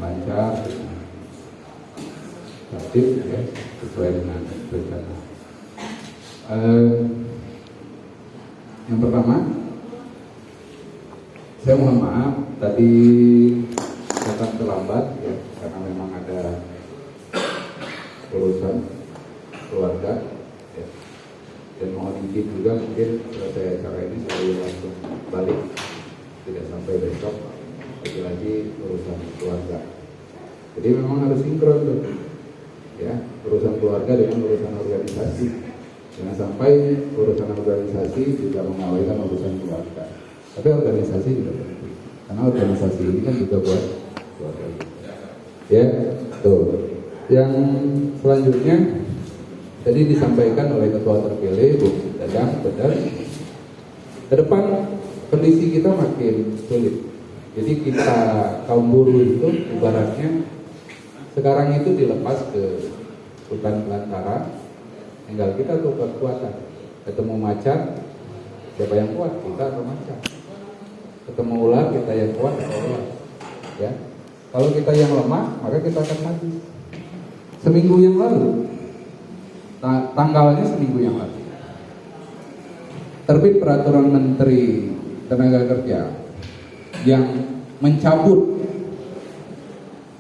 lancar, tertib, ya, sesuai dengan rencana. Yang pertama, saya mohon maaf tadi datang terlambat, ya, karena memang ada urusan keluarga, ya. Dan mohon izin juga mungkin selesai acara ini saya langsung balik, tidak sampai besok, lagi-lagi urusan keluarga. Jadi memang harus sinkron tuh, ya, urusan keluarga dengan urusan organisasi. Jangan sampai urusan organisasi juga mengabaikan urusan keluarga. Tapi organisasi juga penting, karena organisasi ini kan juga buat keluarga. Ya, tuh. Yang selanjutnya tadi disampaikan oleh ketua terpilih Bu Dadang, benar. Ke depan kondisi kita makin sulit. Jadi kita kaum buruh itu ibaratnya sekarang itu dilepas ke hutan belantara, tinggal kita tuh kekuatan. Ketemu macan, siapa yang kuat? Kita atau macan? Ketemu ular, kita yang kuat atau ular? Ya, kalau kita yang lemah, maka kita akan mati. Seminggu yang lalu, tanggalnya seminggu yang lalu, terbit peraturan Menteri Tenaga Kerja yang mencabut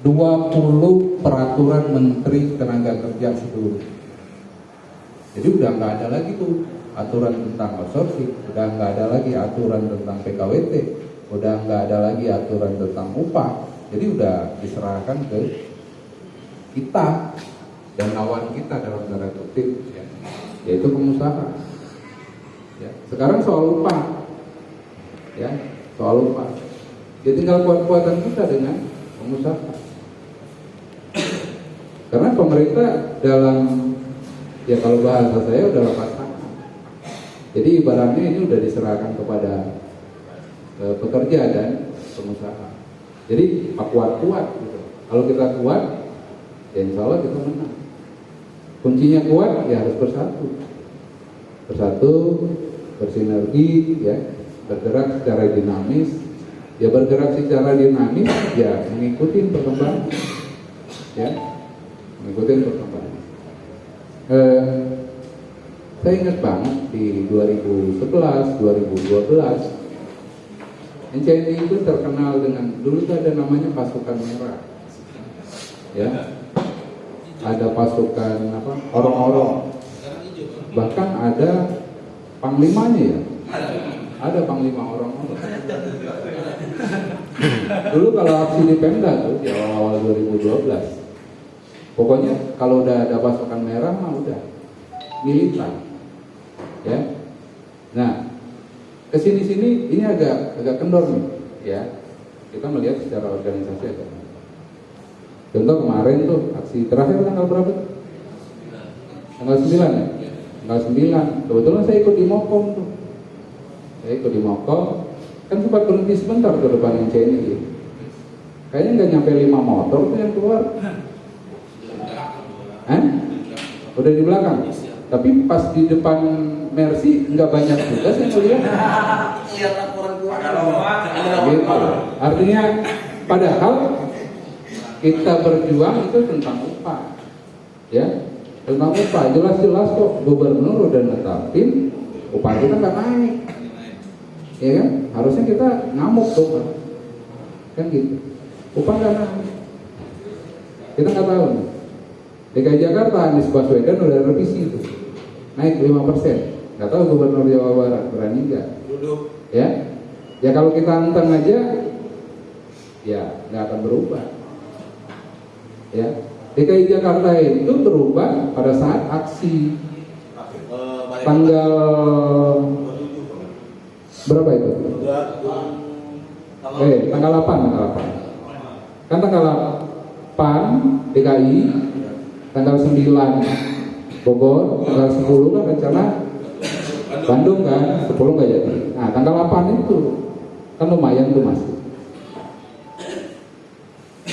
20 peraturan Menteri Tenaga Kerja seluruh. Jadi udah nggak ada lagi tuh aturan tentang outsourcing, udah nggak ada lagi aturan tentang PKWT, udah nggak ada lagi aturan tentang upah. Jadi udah diserahkan ke kita dan lawan kita dalam tanda kutip, ya, yaitu pengusaha. Ya, sekarang soal upah, ya, soal upah. Jadi tinggal kuat-kuatan kita dengan pengusaha. Karena pemerintah dalam, ya kalau bahasa saya udah lepas tangan. Jadi ibaratnya ini udah diserahkan kepada pekerja dan pengusaha. Jadi kuat-kuat gitu. Kalau kita kuat, ya insya Allah kita menang. Kuncinya kuat ya harus bersatu, bersinergi, ya, bergerak secara dinamis. Ya bergerak secara dinamis, ya mengikuti perkembangan, ya, mengikuti perkembangan. Saya ingat banget di 2011, 2012, NCNI itu terkenal dengan, dulu itu ada namanya pasukan merah, ya, ada pasukan apa, orong-orong, bahkan ada panglimanya, ya, ada panglima orong-orong. Dulu kalau aksi di Pemda tuh di awal 2012, pokoknya kalau udah ada pasukan merah mah udah militan, ya. Nah, kesini-sini ini agak kendor nih, ya. Kita melihat secara organisasi agak. Contoh kemarin tuh aksi terakhir tanggal berapa? Tanggal 9 ya? Tanggal 9. Kebetulan saya ikut di Mokom tuh. Saya ikut di Mokom, kan sempat berhenti sebentar ke depan NCNI. Kayaknya nggak nyampe 5 motor tuh yang keluar. Udah di belakang. Tapi pas di depan Mercy nggak banyak juga saya melihat. Gitu. Artinya padahal kita berjuang itu tentang upah, ya, tentang upah. Jelas-jelas kok gubernur udah netapin upah kita nggak naik, ya kan? Harusnya kita ngamuk tuh, kan gitu. Upah nggak naik, kita nggak tahu. DKI Jakarta Anies Baswedan udah revisi itu, naik 5%. Nggak tahu gubernur Jawa Barat berani nggak? Ya, ya kalau kita anteng aja, ya nggak akan berubah. Ya, DKI Jakarta itu berubah pada saat aksi tanggal berapa itu? Tanggal 8. Kan tanggal 8 DKI, tanggal 9 Bogor, tanggal 10 kan rencana Bandung kan, 10 nggak jadi. Nah, tanggal 8 itu kan lumayan tuh masuk.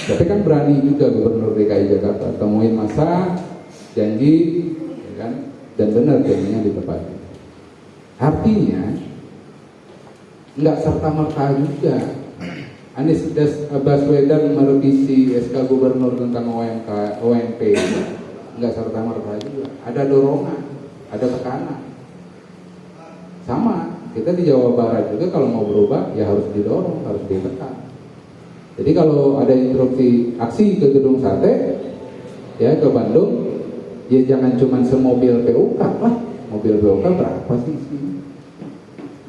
Tapi kan berani juga Gubernur DKI Jakarta temuin masa, janji, ya kan, dan benar janjinya ditepati. Artinya nggak serta merta juga Anies Baswedan merevisi SK Gubernur tentang OMP, nggak serta-merta juga. Ada dorongan, ada tekanan. Sama, kita di Jawa Barat juga kalau mau berubah ya harus didorong, harus ditekan. Jadi kalau ada instruksi aksi ke Gedung Sate, ya ke Bandung, ya jangan cuma semobil PUK lah. Mobil PUK berapa sih?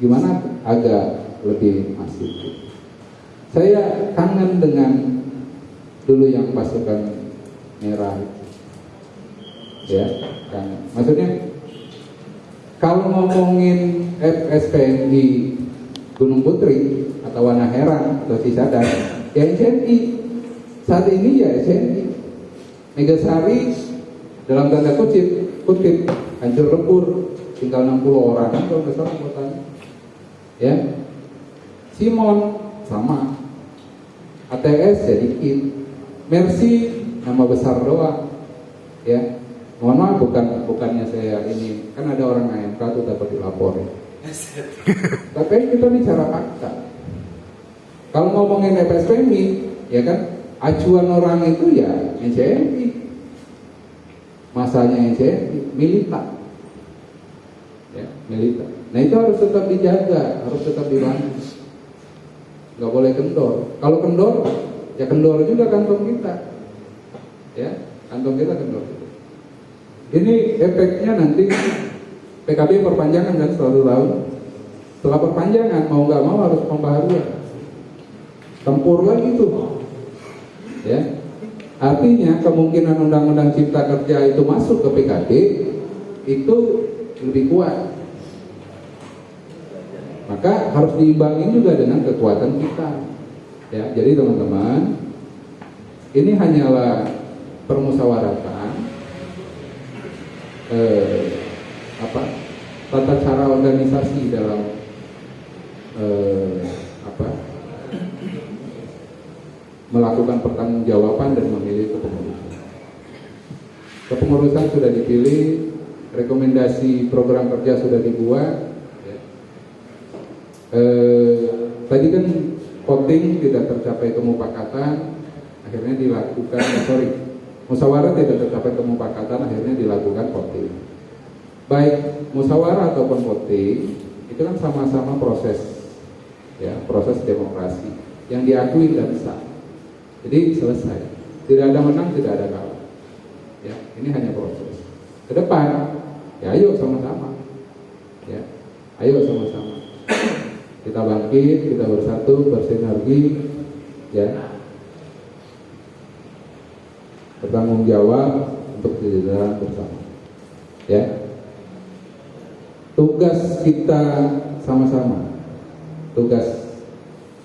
Gimana agak lebih masif. Saya kangen dengan dulu yang pasukan merah, ya kangen. Maksudnya kalau ngomongin FSPNI Gunung Putri atau Wana Herang atau Cisadane, ya SNI. Saat ini ya SNI. Megasari dalam tanda kutip hancur lebur, tinggal 60 orang kalau nggak salah anggotanya. Ya, Simon sama, ATS sedikit, Mercy nama besar doang. Ya, mohon maaf bukannya saya ini, kan ada orang AMK tuh dapat dilaporin. Tapi kita bicara fakta. Kalau ngomongin FSPMI, ya kan, acuan orang itu ya NCMI, masanya NCMI, militer, ya militer. Nah itu harus tetap dijaga, harus tetap dibantu, nggak boleh kendor. Kalau kendor, ya kendor juga kantong kita, ya kantong kita kendor. Ini efeknya nanti PKB perpanjangan kan 1 tahun. Setelah perpanjangan mau nggak mau harus pembaharuan, tempur lagi tuh, ya. Artinya kemungkinan undang-undang Cipta Kerja itu masuk ke PKB itu lebih kuat. Maka harus diimbangin juga dengan kekuatan kita. Ya, jadi teman-teman, ini hanyalah permusyawaratan tata cara organisasi dalam melakukan pertanggungjawaban dan memilih kepengurusan. Kepengurusan sudah dipilih, rekomendasi program kerja sudah dibuat. Tadi kan voting tidak tercapai kemupakatan, akhirnya dilakukan musyawarah tidak tercapai kemupakatan, akhirnya dilakukan voting. Baik musyawarah ataupun voting itu kan sama-sama proses, ya proses demokrasi yang diakui dan sah. Jadi selesai, tidak ada menang, tidak ada kalah. Ya, ini hanya proses. Ke depan, ya ayo sama-sama, ya ayo sama-sama. Kita bangkit, kita bersatu, bersinergi, ya, bertanggung jawab untuk jalan bersama. Ya, tugas kita sama-sama, tugas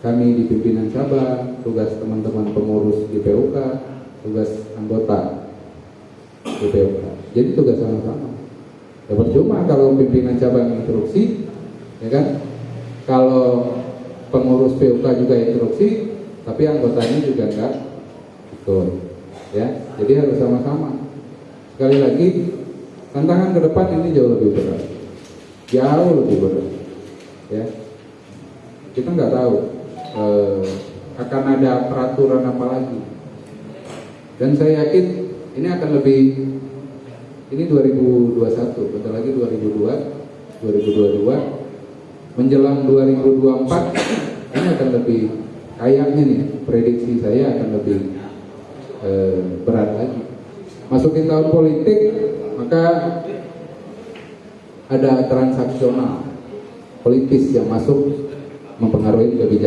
kami di pimpinan cabang, tugas teman-teman pengurus di PUK, tugas anggota di PUK. Jadi tugas sama-sama. Ya percuma kalau pimpinan cabang instruksi, ya kan? Kalau pengurus PUK juga instruksi, tapi anggotanya juga enggak ikut, ya. Jadi harus sama-sama. Sekali lagi, tantangan ke depan ini jauh lebih berat, ya. Kita nggak tahu akan ada peraturan apa lagi, dan saya yakin ini akan lebih. Ini 2021, bentar lagi 2022. Menjelang 2024 ini akan lebih, kayaknya nih prediksi saya akan lebih berat lagi. Masukin tahun politik, maka ada transaksional politis yang masuk mempengaruhi kebijakan.